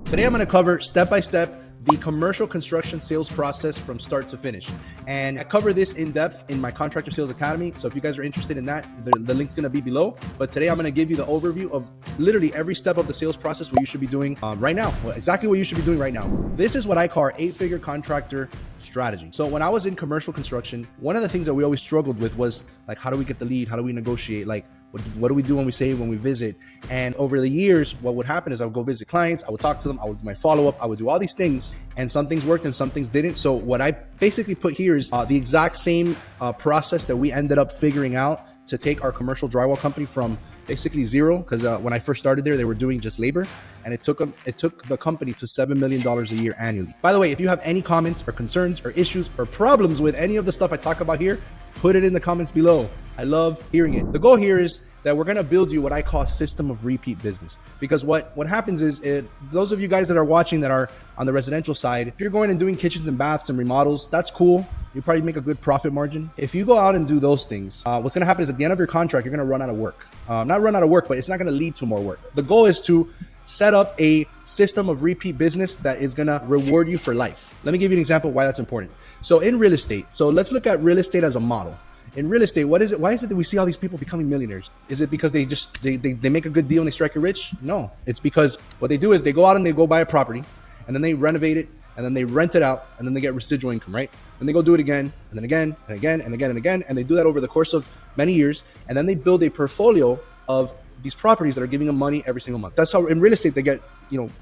Today I'm going to cover step by step the commercial construction sales process from start to finish. And I cover this in depth in my Contractor Sales Academy. So if you guys are interested in that, the link's going to be below. But today I'm going to give you the overview of literally every step of the sales process, what you should be doing right now. Well, exactly what you should be doing right now. This is what I call our 8-figure contractor strategy. So when I was in commercial construction, one of the things that we always struggled with was like, how do we get the lead? How do we negotiate? Like, what do we do when we save, when we visit? And over the years, what would happen is I would go visit clients, I would talk to them, I would do my follow-up, I would do all these things, and some things worked and some things didn't. So what I basically put here is the exact same process that we ended up figuring out to take our commercial drywall company from basically zero, because when I first started there, they were doing just labor, and it took the company to $7 million a year annually. By the way, if you have any comments or concerns or issues or problems with any of the stuff I talk about here, put it in the comments below. I love hearing it. The goal here is that we're gonna build you what I call a system of repeat business. Because what happens is, those of you guys that are watching that are on the residential side, if you're going and doing kitchens and baths and remodels, that's cool. You probably make a good profit margin. If you go out and do those things, what's gonna happen is at the end of your contract, you're gonna run out of work. Not run out of work, but it's not gonna lead to more work. The goal is to set up a system of repeat business that is gonna reward you for life. Let me give you an example of why that's important. So in real estate, so let's look at real estate as a model. In real estate, what is it? Why is it that we see all these people becoming millionaires? Is it because they make a good deal and they strike it rich? No, it's because what they do is they go out and they go buy a property, and then they renovate it, and then they rent it out, and then they get residual income, right? And they go do it again, and then again, and again, and again, and again, and they do that over the course of many years, and then they build a portfolio of these properties that are giving them money every single month. That's how in real estate they get,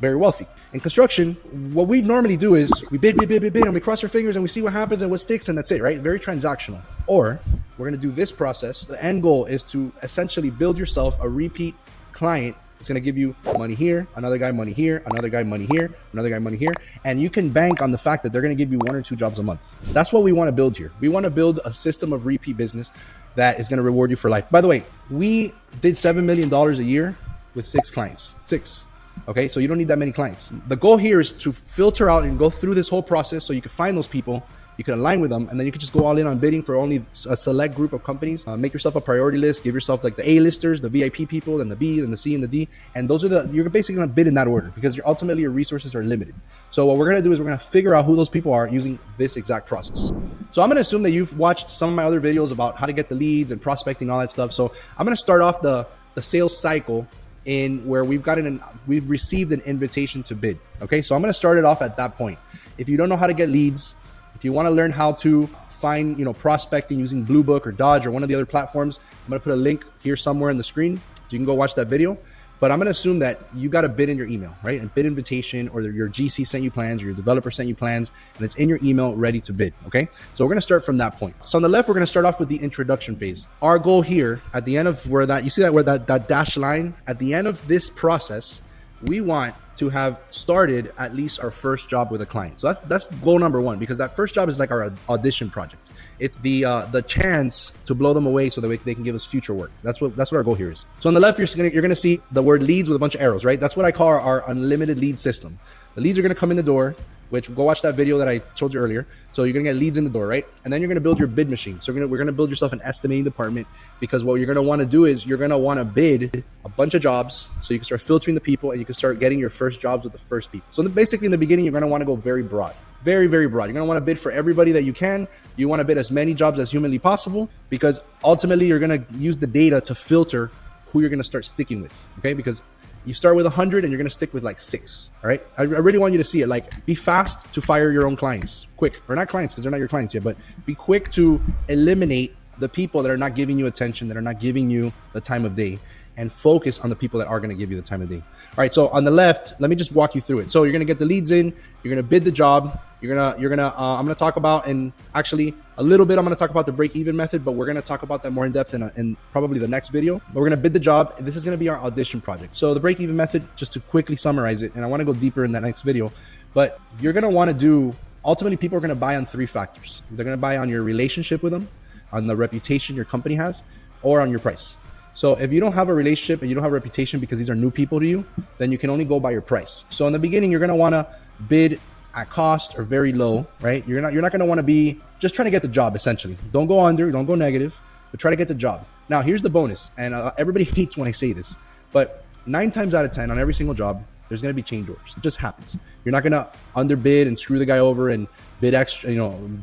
very wealthy. In construction, what we normally do is we bid, and we cross our fingers and we see what happens and what sticks, and that's it, right? Very transactional. Or we're gonna do this process. The end goal is to essentially build yourself a repeat client. It's gonna give you money here, another guy money here, another guy money here, another guy money here, and you can bank on the fact that they're gonna give you 1 or 2 jobs a month. That's what we wanna build here. We wanna build a system of repeat business that is gonna reward you for life. By the way, we did $7 million a year with 6 clients. 6. Okay, so you don't need that many clients. The goal here is to filter out and go through this whole process so you can find those people, you can align with them, and then you can just go all in on bidding for only a select group of companies. Make yourself a priority list, give yourself like the A-listers, the VIP people, and the B, and the C, and the D. And those are you're basically gonna bid in that order because ultimately your resources are limited. So what we're gonna do is we're gonna figure out who those people are using this exact process. So I'm gonna assume that you've watched some of my other videos about how to get the leads and prospecting, all that stuff. So I'm gonna start off the sales cycle in where we've received an invitation to bid. Okay, so I'm gonna start it off at that point. If you don't know how to get leads, if you want to learn how to find, prospecting using Blue Book or Dodge or one of the other platforms, I'm going to put a link here somewhere in the screen so you can go watch that video. But I'm going to assume that you got a bid in your email, right? A bid invitation, or your GC sent you plans, or your developer sent you plans, and it's in your email ready to bid. Okay, so we're going to start from that point. So on the left, we're going to start off with the introduction phase. Our goal here at the end of where that dashed line at the end of this process, we want to have started at least our first job with a client. So that's goal number 1, because that first job is like our audition project. It's the chance to blow them away so that they can give us future work. That's what our goal here is. So on the left, you're gonna see the word leads with a bunch of arrows, right? That's what I call our unlimited lead system. The leads are gonna come in the door, which go watch that video that I told you earlier. So you're gonna get leads in the door, right? And then you're gonna build your bid machine. So we're gonna build yourself an estimating department, because what you're gonna wanna do is you're gonna wanna bid a bunch of jobs so you can start filtering the people and you can start getting your first jobs with the first people. So basically in the beginning, you're gonna wanna go very broad. Very, very broad. You're gonna wanna bid for everybody that you can. You wanna bid as many jobs as humanly possible, because ultimately you're gonna use the data to filter who you're gonna start sticking with, okay? Because you start with 100 and you're gonna stick with like 6, all right? I really want you to see it. Like, be fast to fire your own clients, quick, or not clients because they're not your clients yet, but be quick to eliminate the people that are not giving you attention, that are not giving you the time of day, and focus on the people that are gonna give you the time of day. All right, so on the left, let me just walk you through it. So you're gonna get the leads in, you're gonna bid the job, I'm gonna talk about, and actually a little bit, I'm gonna talk about the break-even method, but we're gonna talk about that more in depth in probably the next video. But we're gonna bid the job, and this is gonna be our audition project. So the break-even method, just to quickly summarize it, and I wanna go deeper in that next video, but you're gonna wanna ultimately people are gonna buy on 3 factors. They're gonna buy on your relationship with them, on the reputation your company has, or on your price. So if you don't have a relationship and you don't have a reputation because these are new people to you, then you can only go by your price. So in the beginning, you're gonna wanna bid at cost or very low, right? You're not going to want to be just trying to get the job, essentially. Don't go under, don't go negative, but try to get the job. Now, here's the bonus. And everybody hates when I say this, but 9 times out of 10 on every single job, there's going to be change orders. It just happens. You're not going to underbid and screw the guy over and bid extra,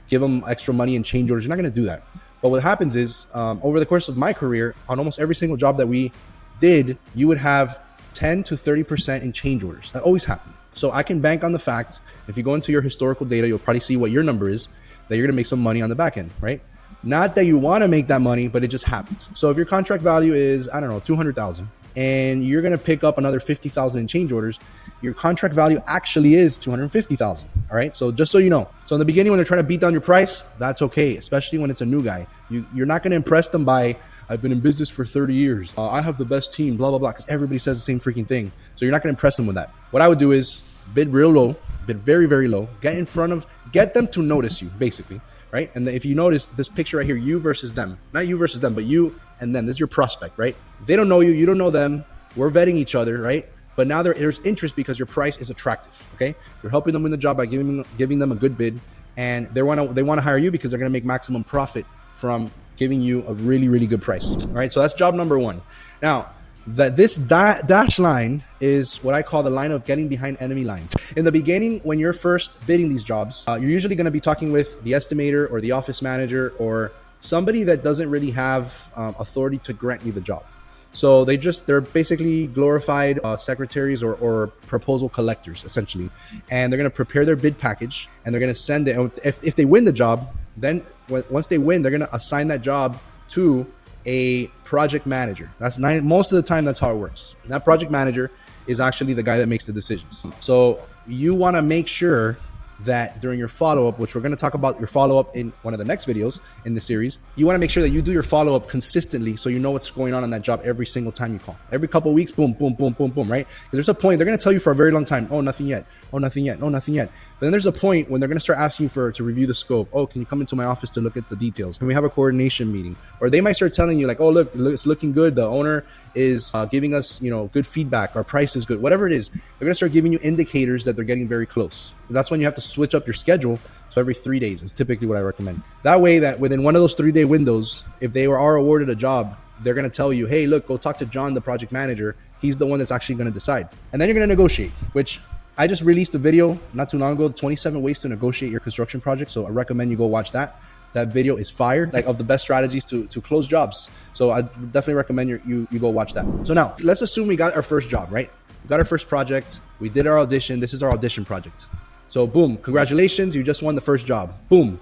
give him extra money and change orders. You're not going to do that. But what happens is over the course of my career, on almost every single job that we did, you would have 10 to 30% in change orders. That always happened. So I can bank on the fact, if you go into your historical data, you'll probably see what your number is, that you're going to make some money on the back end, right? Not that you want to make that money, but it just happens. So if your contract value is, I don't know, 200,000, and you're going to pick up another 50,000 in change orders, your contract value actually is 250,000. All right. So just so you know, so in the beginning, when they're trying to beat down your price, that's okay. Especially when it's a new guy, you're not going to impress them by, I've been in business for 30 years. I have the best team, blah, blah, blah. Cause everybody says the same freaking thing. So you're not going to impress them with that. What I would do is bid real low, bid very, very low, get them to notice you basically. Right. And if you notice this picture right here, you versus them, not you versus them, but you and them, this is your prospect, right? They don't know you, you don't know them. We're vetting each other, right? But now there's interest because your price is attractive. Okay. You're helping them win the job by giving them a good bid, and they want to hire you because they're going to make maximum profit from giving you a really, really good price. All right. So that's job number one. Now, this dash line is what I call the line of getting behind enemy lines. In the beginning, when you're first bidding these jobs, you're usually going to be talking with the estimator or the office manager or somebody that doesn't really have authority to grant you the job. So they're basically glorified secretaries or proposal collectors, essentially. And they're going to prepare their bid package and they're going to send it. If they win the job, then once they win, they're going to assign that job to a project manager. Most of the time, that's how it works. And that project manager is actually the guy that makes the decisions. So you want to make sure that during your follow-up, which we're going to talk about your follow-up in one of the next videos in the series, you want to make sure that you do your follow-up consistently so you know what's going on that job every single time you call. Every couple of weeks, boom, boom, boom, boom, boom, right? Because there's a point, they're going to tell you for a very long time, oh, nothing yet, oh, nothing yet, oh, nothing yet. But then there's a point when they're going to start asking you to review the scope. Oh, can you come into my office to look at the details? Can we have a coordination meeting? Or they might start telling you like, oh, look, it's looking good. The owner is giving us, good feedback. Our price is good. Whatever it is, they're going to start giving you indicators that they're getting very close. That's when you have to switch up your schedule. So every 3 days is typically what I recommend. That way that within one of those 3-day windows, if they are awarded a job, they're going to tell you, hey, look, go talk to John, the project manager. He's the one that's actually going to decide. And then you're going to negotiate, which I just released a video not too long ago, 27 ways to negotiate your construction project. So I recommend you go watch that. That video is fire, like of the best strategies to close jobs. So I definitely recommend you go watch that. So now let's assume we got our first job, right? We got our first project. We did our audition. This is our audition project. So boom, congratulations. You just won the first job. Boom.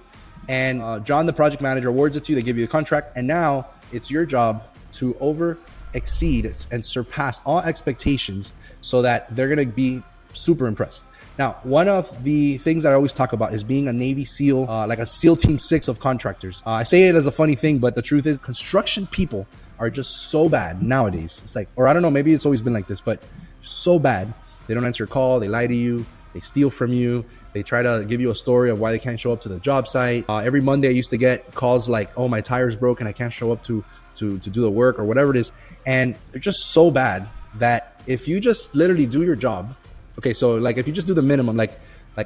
And John, the project manager, awards it to you. They give you a contract. And now it's your job to exceed and surpass all expectations so that they're going to be super impressed. Now, one of the things that I always talk about is being a Navy SEAL, like a SEAL Team 6 of contractors. I say it as a funny thing, but the truth is construction people are just so bad nowadays. It's like, or I don't know, maybe it's always been like this, but so bad. They don't answer a call. They lie to you. They steal from you. They try to give you a story of why they can't show up to the job site. Every Monday I used to get calls like, oh, my tire's broken. I can't show up to do the work or whatever it is. And they're just so bad that if you just literally do your job, okay, so like if you just do the minimum, like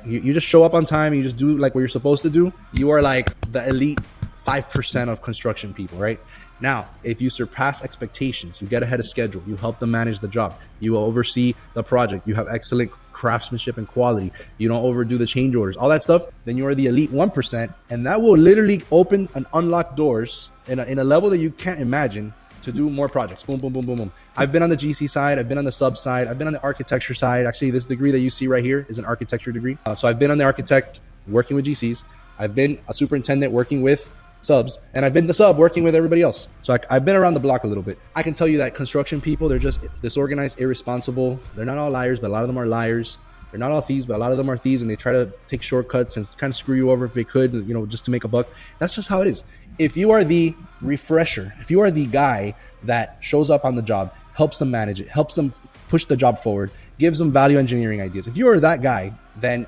you just show up on time, you just do like what you're supposed to do, you are like the elite 5% of construction people, right? Now, if you surpass expectations, you get ahead of schedule, you help them manage the job, you oversee the project, you have excellent craftsmanship and quality, you don't overdo the change orders, all that stuff, then you are the elite 1%. And that will literally open and unlock doors in a level that you can't imagine to do more projects. Boom, boom, boom, boom, boom. I've been on the GC side. I've been on the sub side. I've been on the architecture side. Actually, this degree that you see right here is an architecture degree. So I've been on the architect working with GCs. I've been a superintendent working with subs, and I've been the sub working with everybody else. So I've been around the block a little bit. I can tell you that construction people, they're just disorganized, irresponsible. They're not all liars, but a lot of them are liars. They're not all thieves, but a lot of them are thieves, and they try to take shortcuts and kind of screw you over if they could, just to make a buck. That's just how it is. If you are the refresher, if you are the guy that shows up on the job, helps them manage it, helps them push the job forward, gives them value engineering ideas, if you are that guy, then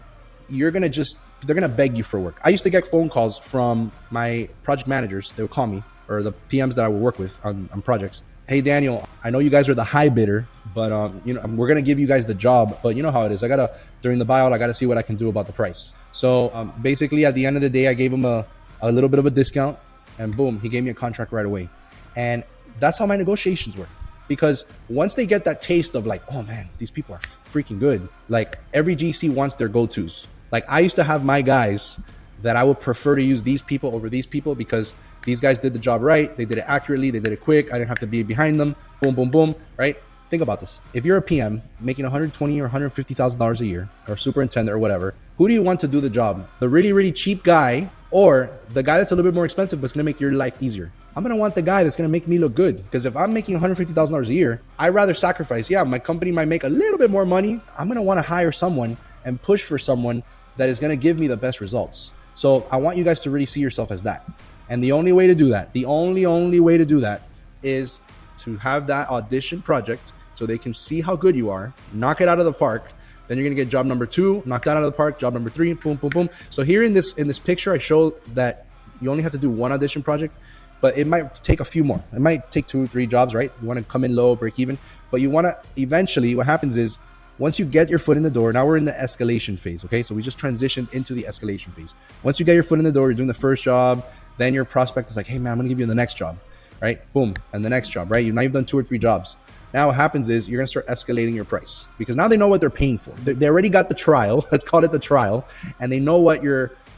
they're going to beg you for work. I used to get phone calls from my project managers. They would call me, or the PMs that I would work with on projects. Hey, Daniel, I know you guys are the high bidder, but we're going to give you guys the job, but you know how it is. During the buyout, I got to see what I can do about the price. So basically at the end of the day, I gave him a little bit of a discount, and boom, he gave me a contract right away. And that's how my negotiations work. Because once they get that taste of like, oh man, these people are freaking good. Like every GC wants their go-tos. Like I used to have my guys that I would prefer to use these people over these people because these guys did the job right. They did it accurately. They did it quick. I didn't have to be behind them. Boom, boom, boom. Right? Think about this. If you're a PM making $120,000 or $150,000 a year, or superintendent or whatever, who do you want to do the job? The really, really cheap guy, or the guy that's a little bit more expensive, but it's going to make your life easier? I'm going to want the guy that's going to make me look good. Because if I'm making $150,000 a year, I'd rather sacrifice. Yeah, my company might make a little bit more money. I'm going to want to hire someone and push for someone that is going to give me the best results. So I want you guys to really see yourself as that. And the only way to do that, the only way to do that is to have that audition project so they can see how good you are, knock it out of the park. Then you're gonna get job number 2, knock that out of the park, job number 3, boom, boom, boom. So here in this picture, I show that you only have to do one audition project, but it might take a few more. It might take 2 or 3 jobs, right? You wanna come in low, break even, but you wanna eventually, what happens is, once you get your foot in the door, now we're in the escalation phase, okay? So we just transitioned into the escalation phase. Once you get your foot in the door, you're doing the first job, then your prospect is like, hey man, I'm gonna give you the next job, right? Boom, and the next job, right? Now you've done 2 or 3 jobs. Now what happens is you're gonna start escalating your price because now they know what they're paying for. They already got the trial, let's call it the trial, and they know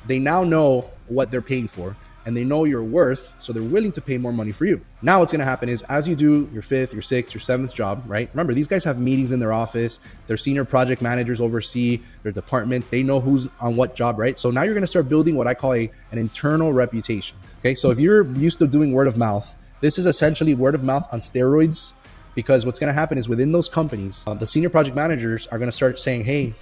they now know what they're paying for and they know your worth, so they're willing to pay more money for you. Now what's gonna happen is as you do your 5th, your 6th, your 7th job, right? Remember, these guys have meetings in their office, their senior project managers oversee their departments, they know who's on what job, right? So now you're gonna start building what I call an internal reputation, okay? So if you're used to doing word of mouth, this is essentially word of mouth on steroids. Because what's going to happen is within those companies, the senior project managers are going to start saying, hey,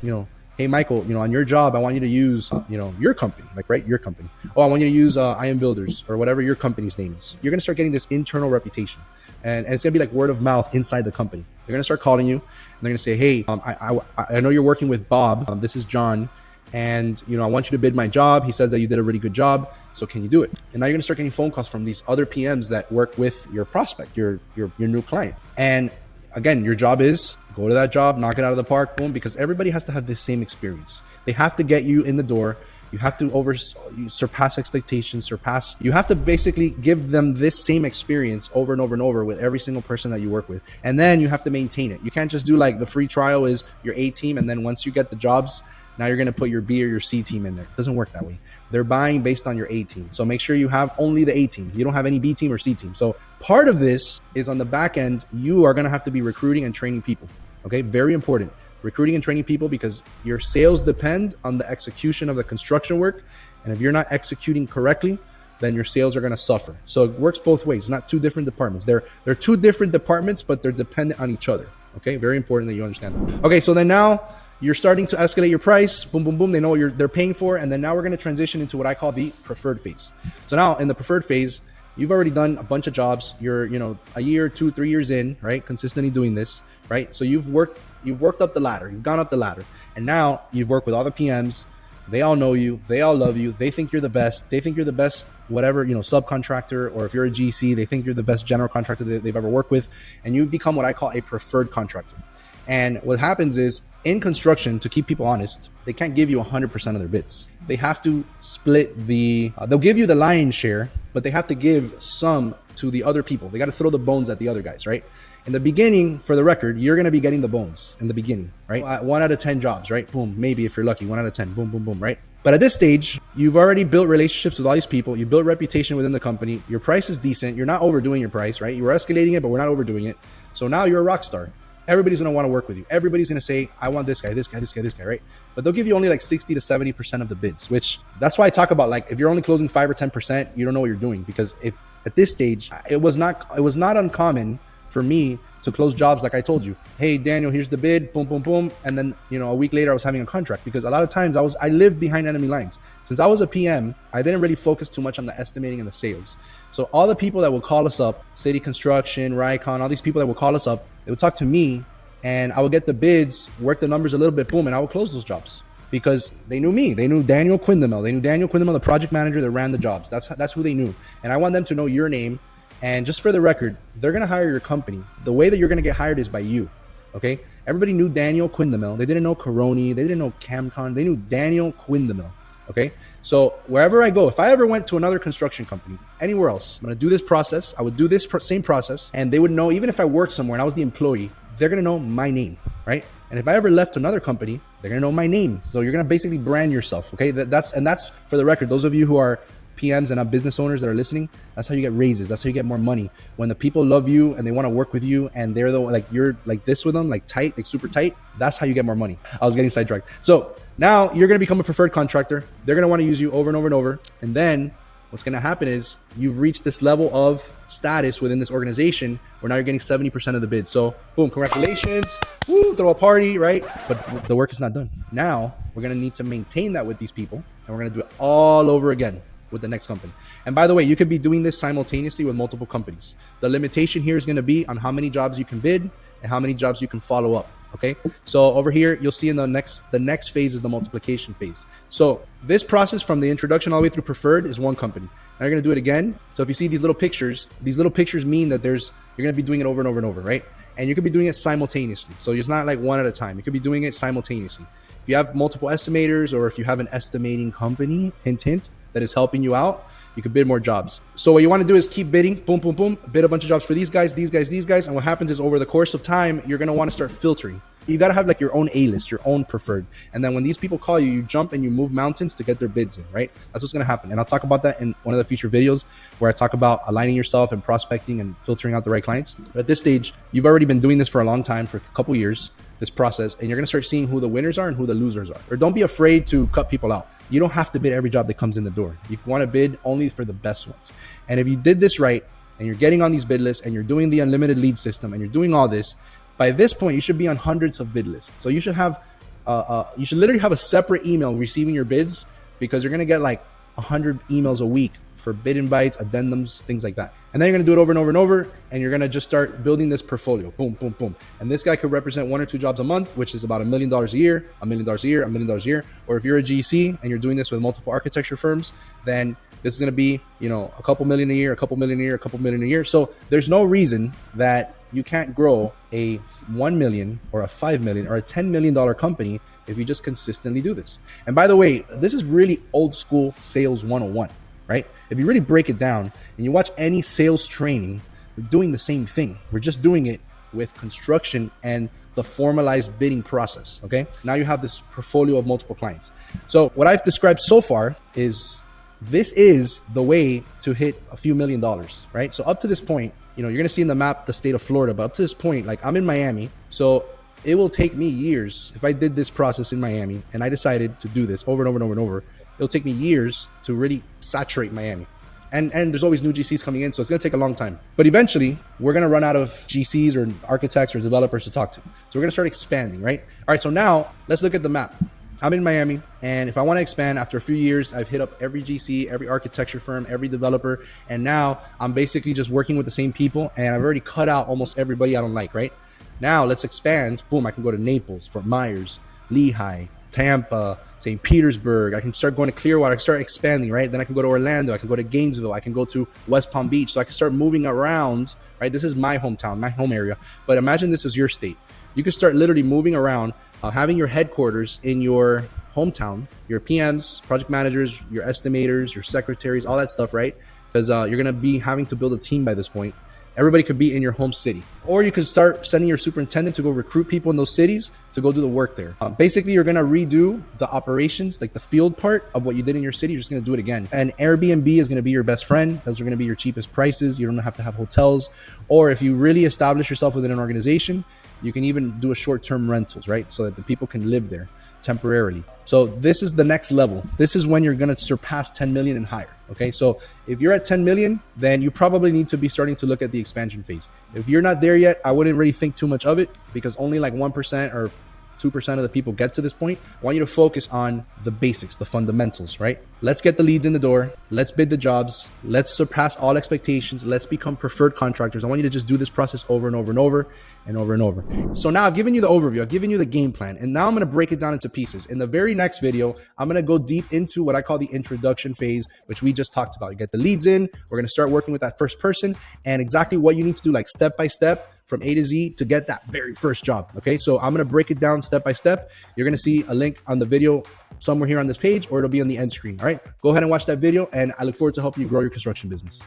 hey, Michael, on your job, I want you to use, your company, like, right, your company. Oh, I want you to use IM Builders or whatever your company's name is. You're going to start getting this internal reputation. And it's going to be like word of mouth inside the company. They're going to start calling you and they're going to say, hey, I know you're working with Bob. This is John. And, I want you to bid my job. He says that you did a really good job. So can you do it? And now you're going to start getting phone calls from these other PMs that work with your prospect, your new client. And again, your job is go to that job, knock it out of the park, boom, because everybody has to have the same experience. They have to get you in the door. You have to surpass expectations, you have to basically give them this same experience over and over and over with every single person that you work with. And then you have to maintain it. You can't just do like the free trial is your A team. And then once you get the jobs, now you're going to put your B or your C team in there. It doesn't work that way. They're buying based on your A team. So make sure you have only the A team. You don't have any B team or C team. So part of this is on the back end, you are going to have to be recruiting and training people. Okay. Very important. Recruiting and training people because your sales depend on the execution of the construction work. And if you're not executing correctly, then your sales are going to suffer. So it works both ways. It's not 2 different departments. They're 2 different departments, but they're dependent on each other. Okay. Very important that you understand that. Okay. So then now you're starting to escalate your price. Boom, boom, boom. They know what they're paying for. And then now we're going to transition into what I call the preferred phase. So now in the preferred phase, you've already done a bunch of jobs. You're, a year, 2, 3 years in, right? Consistently doing this, right? So you've worked up the ladder. You've gone up the ladder. And now you've worked with all the PMs. They all know you. They all love you. They think you're the best. They think you're the best, whatever, subcontractor, or if you're a GC, they think you're the best general contractor that they've ever worked with. And you become what I call a preferred contractor. And what happens is in construction, to keep people honest, they can't give you 100% of their bids. They have to split they'll give you the lion's share, but they have to give some to the other people. They got to throw the bones at the other guys, right? In the beginning, for the record, you're going to be getting the bones in the beginning, right? 1 out of 10 jobs, right? Boom. Maybe if you're lucky, 1 out of 10, boom, boom, boom, right? But at this stage, you've already built relationships with all these people. You built reputation within the company. Your price is decent. You're not overdoing your price, right? You were escalating it, but we're not overdoing it. So now you're a rock star. Everybody's going to want to work with you. Everybody's going to say, I want this guy, this guy, this guy, this guy, right? But they'll give you only like 60 to 70% of the bids, which that's why I talk about, like, if you're only closing 5 or 10%, you don't know what you're doing. Because if at this stage, it was not uncommon for me to close jobs like I told you. Hey, Daniel, here's the bid, boom, boom, boom. And then, a week later I was having a contract, because a lot of times I lived behind enemy lines. Since I was a PM, I didn't really focus too much on the estimating and the sales. So all the people that will call us up, City Construction, Rycon, all these people that will call us up, they would talk to me, and I would get the bids, work the numbers a little bit, boom, and I would close those jobs because they knew me. They knew Daniel Quindemil. They knew Daniel Quindemil, the project manager that ran the jobs. That's who they knew. And I want them to know your name. And just for the record, they're going to hire your company. The way that you're going to get hired is by you. Okay. Everybody knew Daniel Quindemil. They didn't know Coroni. They didn't know Camcon. They knew Daniel Quindemil. Okay. So wherever I go, if I ever went to another construction company, anywhere else, I'm going to do this process. I would do this same process, and they would know, even if I worked somewhere and I was the employee, they're going to know my name, right? And if I ever left another company, they're going to know my name. So you're going to basically brand yourself. Okay. That's for the record, those of you who are PMs and business owners that are listening, that's how you get raises. That's how you get more money. When the people love you and they want to work with you, and they're you're like this with them, like tight, like super tight. That's how you get more money. I was getting sidetracked. So now you're going to become a preferred contractor. They're going to want to use you over and over and over. And then what's going to happen is you've reached this level of status within this organization where now you're getting 70% of the bid. So boom, congratulations. Woo, throw a party, right? But the work is not done. Now we're going to need to maintain that with these people, and we're going to do it all over again with the next company. And by the way, you could be doing this simultaneously with multiple companies. The limitation here is going to be on how many jobs you can bid and how many jobs you can follow up. Okay. So over here, you'll see in the next phase is the multiplication phase. So this process from the introduction all the way through preferred is one company. Now you're going to do it again. So if you see these little pictures mean that you're going to be doing it over and over and over, right? And you could be doing it simultaneously. So it's not like one at a time. You could be doing it simultaneously. If you have multiple estimators, or if you have an estimating company, hint, that is helping you out, you can bid more jobs. So what you want to do is keep bidding, boom, boom, boom, bid a bunch of jobs for these guys. And what happens is over the course of time, you're going to want to start filtering. You got to have like your own A-list, your own preferred. And then when these people call you, you jump and you move mountains to get their bids in, right? That's what's going to happen. And I'll talk about that in one of the future videos where I talk about aligning yourself and prospecting and filtering out the right clients. But at this stage, you've already been doing this for a long time, for a couple years, this process, and you're going to start seeing who the winners are and who the losers are. Or don't be afraid to cut people out. You don't have to bid every job that comes in the door. You want to bid only for the best ones. And if you did this right, and you're getting on these bid lists, and you're doing the unlimited lead system, and you're doing all this, by this point, you should be on hundreds of bid lists. So you should have, you should literally have a separate email receiving your bids, because you're going to get like 100 emails a week for bid invites, addendums, things like that. And then you're going to do it over and over and over, and you're going to just start building this portfolio. Boom, boom, boom. And this guy could represent 1 or 2 jobs a month, which is about $1 million a year, $1 million a year, $1 million a year. Or if you're a GC and you're doing this with multiple architecture firms, then this is going to be, a couple million a year, a couple million a year, a couple million a year. So there's no reason that you can't grow a 1 million or a 5 million or a $10 million company if you just consistently do this. And by the way, this is really old school sales 101, right? If you really break it down and you watch any sales training, we're doing the same thing. We're just doing it with construction and the formalized bidding process. Okay. Now you have this portfolio of multiple clients. So what I've described so far is this is the way to hit a few $1 million, right? So up to this point, you're going to see in the map the state of Florida, but up to this point, like I'm in Miami. So it will take me years. If I did this process in Miami and I decided to do this over and over and over and over, it'll take me years to really saturate Miami. And there's always new GCs coming in, so it's going to take a long time. But eventually, we're going to run out of GCs or architects or developers to talk to. So we're going to start expanding, right? All right, so now let's look at the map. I'm in Miami, and if I want to expand after a few years, I've hit up every GC, every architecture firm, every developer, and now I'm basically just working with the same people, and I've already cut out almost everybody I don't like, right? Now let's expand. Boom, I can go to Naples, Fort Myers, Lehigh, Tampa, St. Petersburg. I can start going to Clearwater. I can start expanding, right? Then I can go to Orlando. I can go to Gainesville. I can go to West Palm Beach. So I can start moving around, right? This is my hometown, my home area. But imagine this is your state. You can start literally moving around, having your headquarters in your hometown, your PMs, project managers, your estimators, your secretaries, all that stuff, right? Because you're going to be having to build a team by this point. Everybody could be in your home city. Or you could start sending your superintendent to go recruit people in those cities to go do the work there. Basically, you're gonna redo the operations, like the field part of what you did in your city. You're just gonna do it again. And Airbnb is gonna be your best friend. Those are gonna be your cheapest prices. You don't have to have hotels. Or if you really establish yourself within an organization, you can even do a short-term rentals, right? So that the people can live there temporarily. So this is the next level. This is when you're going to surpass 10 million and higher. Okay. So if you're at 10 million, then you probably need to be starting to look at the expansion phase. If you're not there yet, I wouldn't really think too much of it, because only like 1% or 2% of the people get to this point. I want you to focus on the basics, the fundamentals, right? Let's get the leads in the door. Let's bid the jobs. Let's surpass all expectations. Let's become preferred contractors. I want you to just do this process over and over and over and over and over. So now I've given you the overview. I've given you the game plan. And now I'm going to break it down into pieces. In the very next video, I'm going to go deep into what I call the introduction phase, which we just talked about. You get the leads in. We're going to start working with that first person and exactly what you need to do, like step by step, from A to Z to get that very first job. Okay, so I'm gonna break it down step by step. You're gonna see a link on the video somewhere here on this page, or it'll be on the end screen. All right, go ahead and watch that video, and I look forward to helping you grow your construction business.